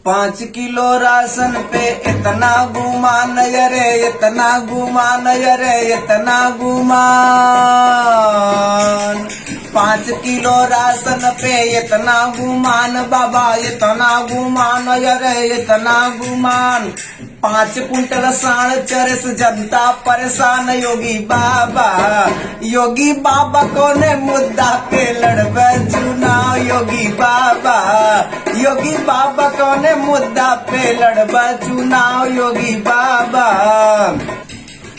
5 kilo ration पे इतना गुमान, अरे इतना गुमान, अरे इतना गुमान। 5 किलो राशन पे इतना गुमान बाबा, इतना गुमान, अरे इतना गुमान। 5 कुंटल साण चरस जनता परेशान, योगी बाबा। योगी बाबा कोने मुद्दा पे लड़बे चुनाव, योगी बाबा। योगी बाबा कोने मुद्दा पे लड़बे चुनाव, योगी बाबा।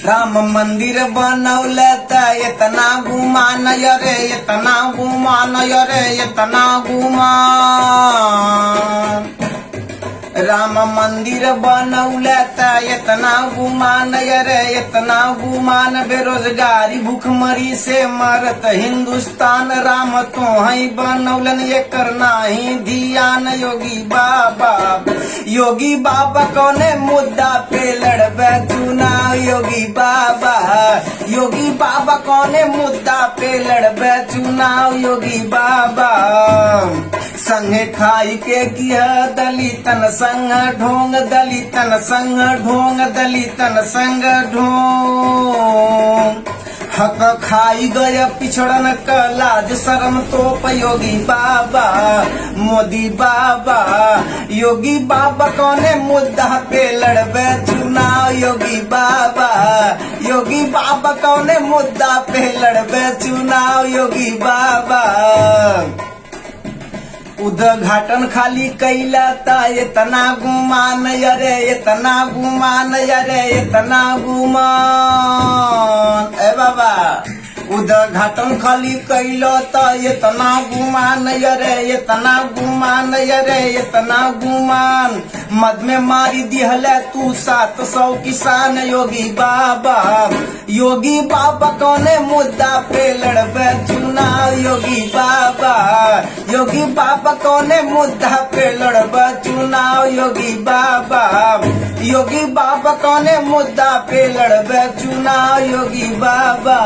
राम मंदिर बनौले त इतना गुमान, अरे इतना गुमान, अरे इतना गुमान। राम मंदिर बनौले त इतना गुमान, अरे इतना गुमान। बेरोजगारी भूखमरी से मरत हिंदुस्तान, राम तो है बनौलन ये करना ही ध्यान, योगी बाबा। योगी बाबा कौने मुद्दा पे लड़बे चुनाव, योगी बाबा। योगी बाबा कौने मुद्दा पे लड़बे चुनाव, योगी बाबा। संगे खाई के किया दलितन संग ढोंग, दलितन संग ढोंग, दलितन संग ढोंग। हक खाई गया पिछड़न का लाज शर्म तो योगी बाबा, मोदी बाबा। योगी बाबा कौने मुद्दा पे लड़बे चुनाव, योगी बाबा। योगी बाबा कौने मुद्दा पे लड़बे चुनाव, योगी बाबा। उद्घाटन खाली कैला ता इतना गुमान, अरे इतना गुमान, अरे इतना गुमान। ए बाबा उद्घाटन खाली कैलो त इतना गुमान, अरे इतना गुमान, अरे इतना गुमान। मद में मारी दिहले तू 700 किसान, योगी बाबा। योगी बाबा कौने मुद्दा पे लड़बे चुनाव, योगी बाबा। योगी बाबा कौने मुद्दा पे लड़बे चुनाव, योगी बाबा। योगी बाबा कौने मुद्दा पे लड़बे चुनाव, योगी बाबा।